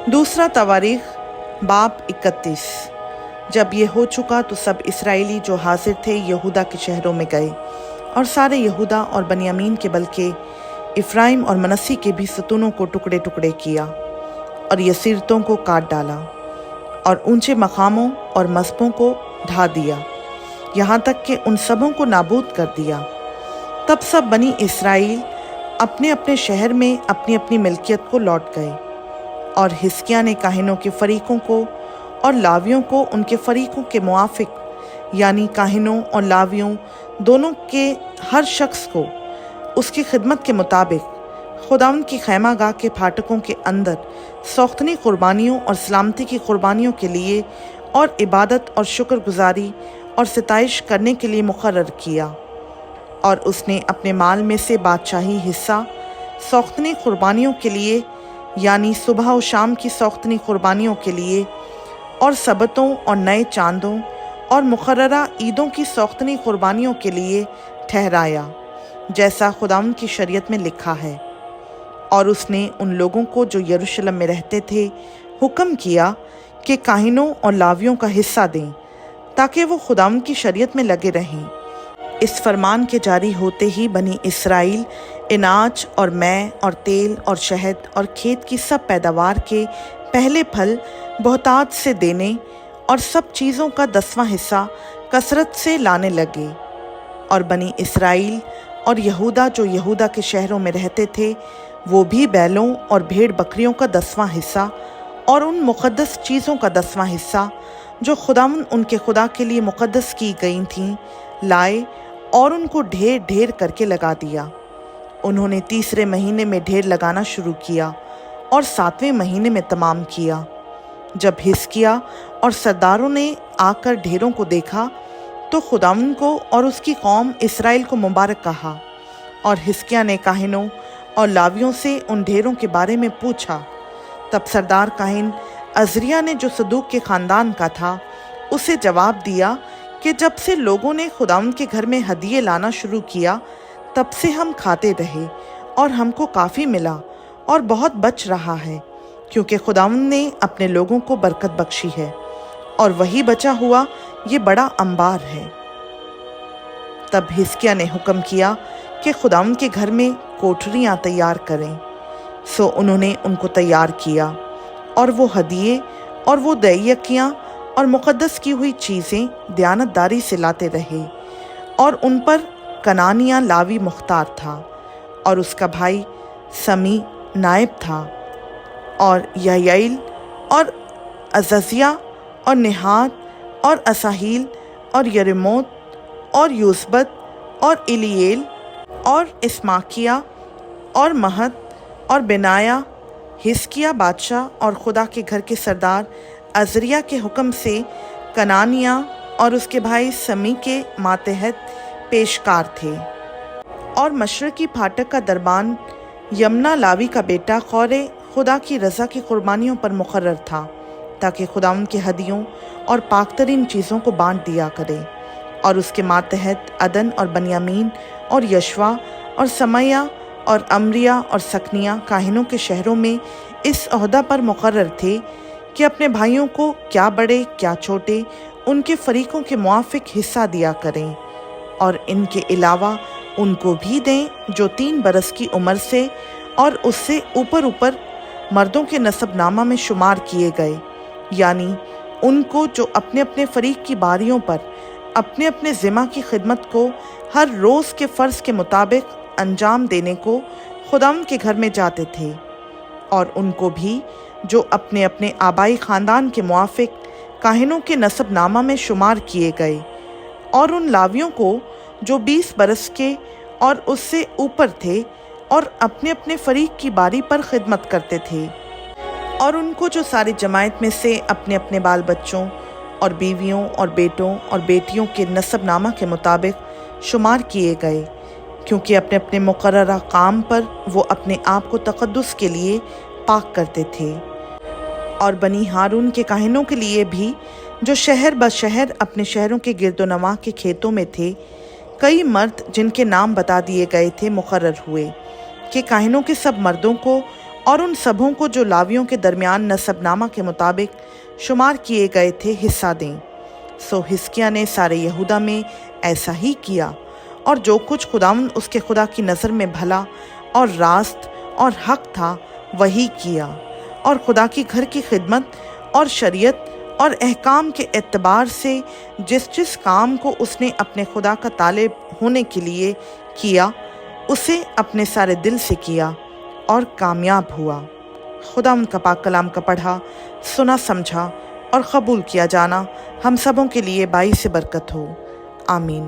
दूसरा तवारीख बाब 31। जब ये हो चुका तो सब इसराइली जो हाजिर थे यहूदा के शहरों में गए, और सारे यहूदा और बनियामीन के बल्कि इफ्राइम और मनस्सी के भी सतूनों को टुकड़े टुकड़े किया, और यसीरतों को काट डाला, और ऊंचे मकामों और मस्बों को ढा दिया, यहाँ तक कि उन सबों को नाबूद कर दिया। तब सब बनी इसराइल अपने अपने शहर में अपनी अपनी मिल्कियत को लौट गए। और हिजकिय्याह ने काहिनों के फरीकों को और लावियों को उनके फरीकों के मुआफिक, यानी काहिनों और लावियों दोनों के हर शख्स को उसकी खिदमत के मुताबिक खुदावंद की खैमागाह के फाटकों के अंदर सौख्तनी कुर्बानियों और सलामती की कुर्बानियों के लिए और इबादत और शुक्रगुजारी और सिताइश करने के लिए मुकर्रर किया। और उसने अपने माल में से बादशाही हिस्सा सौख्तनी कुर्बानियों के लिए, यानी सुबह और शाम की सौख्तनी कुर्बानियों के लिए, और सबतों और नए चांदों और मुकर्ररा ईदों की सौख्तनी कुर्बानियों के लिए ठहराया, जैसा खुदावंद की शरीयत में लिखा है। और उसने उन लोगों को जो यरूशलेम में रहते थे हुक्म किया कि काहिनों और लावियों का हिस्सा दें, ताकि वो खुदावंद की शरीयत में लगे रहें। इस फरमान के जारी होते ही बनी इसराइल अनाज और मै और तेल और शहद और खेत की सब पैदावार के पहले फल बहुतायत से देने और सब चीज़ों का 10वां हिस्सा कसरत से लाने लगे। और बनी इसराइल और यहूदा जो यहूदा के शहरों में रहते थे वो भी बैलों और भेड़ बकरियों का 10वां हिस्सा और उन मुक़द्दस चीज़ों का 10वां हिस्सा जो खुदावंद उनके खुदा के लिए मुक़द्दस की गई थीं लाए, और उनको ढेर ढेर करके लगा दिया। उन्होंने 3रे महीने में ढेर लगाना शुरू किया और 7वें महीने में तमाम किया। जब हिजकिय्याह और सरदारों ने आकर ढेरों को देखा तो खुदावंद को और उसकी कौम इसराइल को मुबारक कहा। और हिजकिय्याह ने काहिनों और लावियों से उन ढेरों के बारे में पूछा। तब सरदार काहिन अजरिया ने, जो सदूक के ख़ानदान का था, उसे जवाब दिया कि जब से लोगों ने खुदावंद के घर में हदिये लाना शुरू किया तब से हम खाते रहे और हमको काफ़ी मिला और बहुत बच रहा है, क्योंकि खुदावंद ने अपने लोगों को बरकत बख्शी है, और वही बचा हुआ ये बड़ा अंबार है। तब हिजकिय्याह ने हुक्म किया कि खुदावंद के घर में कोठरियाँ तैयार करें। सो उन्होंने उनको तैयार किया, और वो हदिये और वो दैयकियाँ और मुक़द्दस की हुई चीज़ें दयानतदारी से लाते रहे। और उन पर कनानिया लावी मुख्तार था, और उसका भाई समी नायब था, और यहयाईल और अजजिया और निहात और असाहील और यरेमोत और यूसबत और इलीएल और इस्माकिया और महत और बेनाया हिजकिय्याह बादशाह और खुदा के घर के सरदार अजरिया के हुक्म से कनानिया और उसके भाई समी के मातहत पेशकार थे। और मशरकी फाटक का दरबान यमना लावी का बेटा कौरे खुदा की रज़ा की कुर्बानियों पर मुकर्रर था, ताकि खुदावंद के हदियों और पाकतरीन चीज़ों को बांट दिया करे। और उसके मातहत अदन और बनियामीन और यशवा और समया और अमरिया और सकनिया काहिनों के शहरों में इस ओहदा पर मुकर्रर थे कि अपने भाइयों को क्या बड़े क्या छोटे उनके फरीकों के मुआफिक हिस्सा दिया करें, और इनके अलावा उनको भी दें जो 3 बरस की उम्र से और उससे ऊपर ऊपर मर्दों के नसबनामा में शुमार किए गए, यानी उनको जो अपने अपने फरीक की बारियों पर अपने अपने ज़िमा की खिदमत को हर रोज़ के फ़र्ज़ के मुताबिक अंजाम देने को खुदावंद के घर में जाते थे। और उनको भी जो अपने अपने आबाई ख़ानदान के मुआफिक काहिनों के नसबनामा में शुमार किए गए, और उन लावियों को जो 20 बरस के और उससे ऊपर थे और अपने अपने फरीक की बारी पर खिदमत करते थे। और उनको जो सारी जमायत में से अपने अपने बाल बच्चों और बीवियों और बेटों और बेटियों के नसबनामा के मुताबिक शुमार किए गए, क्योंकि अपने अपने मुकर्ररा काम पर वो अपने आप को तक़द्दुस के लिए पाक करते थे। और बनी हारून के काहिनों के लिए भी, जो शहर ब शहर अपने शहरों के गिरदोनवा के खेतों में थे, कई मर्द जिनके नाम बता दिए गए थे मुकर्रर हुए कि काहिनों के सब मर्दों को और उन सबों को जो लावियों के दरमियान नसबनामा के मुताबिक शुमार किए गए थे हिस्सा दें। सो हिजकिय्याह ने सारे यहूदा में ऐसा ही किया, और जो कुछ खुदावंद उसके खुदा की नज़र में भला और रास्त और हक था वही किया, और खुदा की घर की खिदमत और शरीयत और अहकाम के एतबार से जिस जिस काम को उसने अपने खुदा का तालिब होने के लिए किया उसे अपने सारे दिल से किया और कामयाब हुआ। खुदावंद का पाक कलाम का पढ़ा, सुना, समझा और कबूल किया जाना हम सबों के लिए बाइस बरकत हो। आमीन।